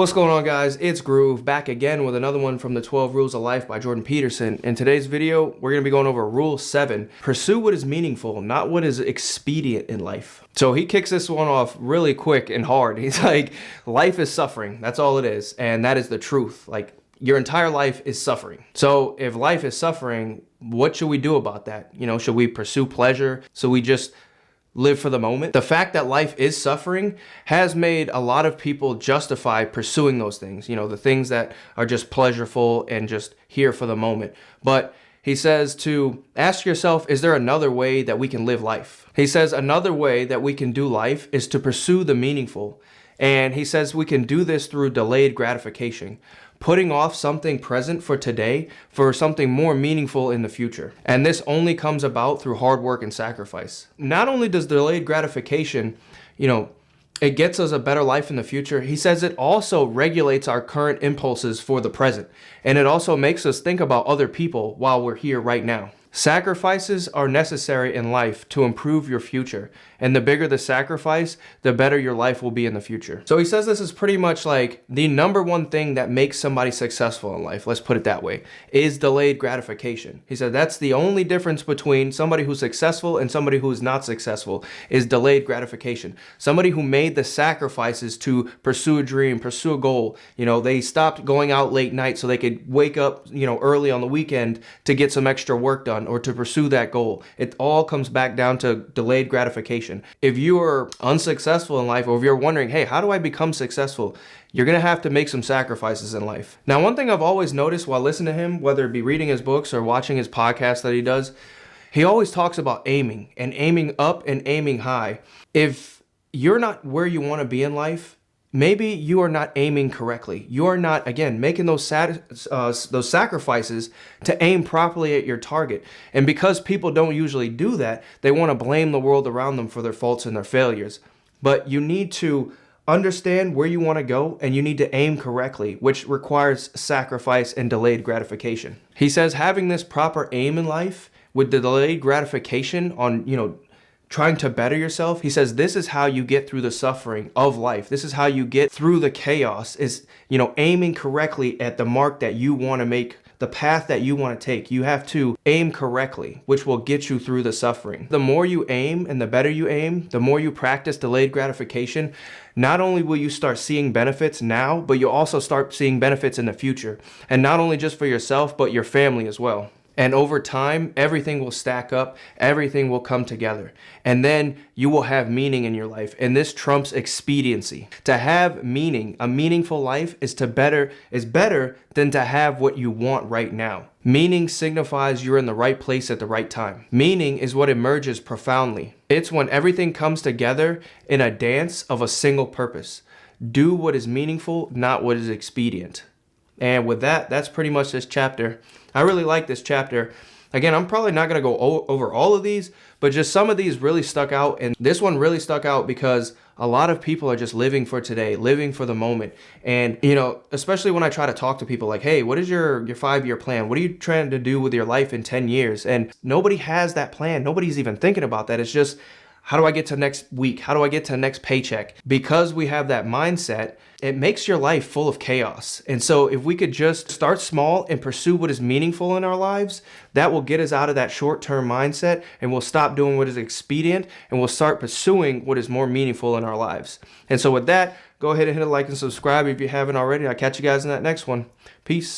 What's going on, guys? It's Groove back again with another one from the 12 Rules of Life by Jordan Peterson. In today's video, we're going to be going over Rule 7. Pursue what is meaningful, not what is expedient in life. So he kicks this one off really quick and hard. He's like, life is suffering. That's all it is. And that is the truth. Like, your entire life is suffering. So if life is suffering, what should we do about that? You know, should we pursue pleasure? So we just live for the moment? The fact that life is suffering has made a lot of people justify pursuing those things, you know, the things that are just pleasurable and just here for the moment. But he says to ask yourself, is there another way that we can live life? He says another way that we can do life is to pursue the meaningful. And he says we can do this through delayed gratification, putting off something present for today for something more meaningful in the future. And this only comes about through hard work and sacrifice. Not only does delayed gratification, it gets us a better life in the future, he says it also regulates our current impulses for the present. And it also makes us think about other people while we're here right now. Sacrifices are necessary in life to improve your future. And the bigger the sacrifice, the better your life will be in the future. So he says this is pretty much like the number one thing that makes somebody successful in life, let's put it that way, is delayed gratification. He said that's the only difference between somebody who's successful and somebody who's not successful is delayed gratification. Somebody who made the sacrifices to pursue a dream, pursue a goal. They stopped going out late night so they could wake up, early on the weekend to get some extra work done or to pursue that goal. It all comes back down to delayed gratification. If you are unsuccessful in life, or if you're wondering, hey, how do I become successful? You're going to have to make some sacrifices in life. Now, one thing I've always noticed while listening to him, whether it be reading his books or watching his podcast that he does, he always talks about aiming and aiming up and aiming high. If you're not where you want to be in life, maybe you are not aiming correctly. You are not, again, making those sacrifices to aim properly at your target. And because people don't usually do that, they want to blame the world around them for their faults and their failures. But you need to understand where you want to go, and you need to aim correctly, which requires sacrifice and delayed gratification. He says having this proper aim in life with the delayed gratification on, trying to better yourself, he says this is how you get through the suffering of life. This is how you get through the chaos, is, aiming correctly at the mark that you want to make, the path that you want to take. You have to aim correctly, which will get you through the suffering. The more you aim and the better you aim, the more you practice delayed gratification, not only will you start seeing benefits now, but you'll also start seeing benefits in the future. And not only just for yourself, but your family as well. And over time, everything will stack up, everything will come together. And then you will have meaning in your life. And this trumps expediency. To have meaning, a meaningful life is better than to have what you want right now. Meaning signifies you're in the right place at the right time. Meaning is what emerges profoundly. It's when everything comes together in a dance of a single purpose. Do what is meaningful, not what is expedient. And with that, that's pretty much this chapter. I really like this chapter. Again, I'm probably not going to go over all of these, but just some of these really stuck out. And this one really stuck out because a lot of people are just living for today, living for the moment. And, especially when I try to talk to people like, hey, what is your 5-year plan? What are you trying to do with your life in 10 years? And nobody has that plan. Nobody's even thinking about that. It's just, how do I get to next week? How do I get to the next paycheck? Because we have that mindset, it makes your life full of chaos. And so if we could just start small and pursue what is meaningful in our lives, that will get us out of that short-term mindset, and we'll stop doing what is expedient, and we'll start pursuing what is more meaningful in our lives. And so with that, go ahead and hit a like and subscribe if you haven't already. I'll catch you guys in that next one. Peace.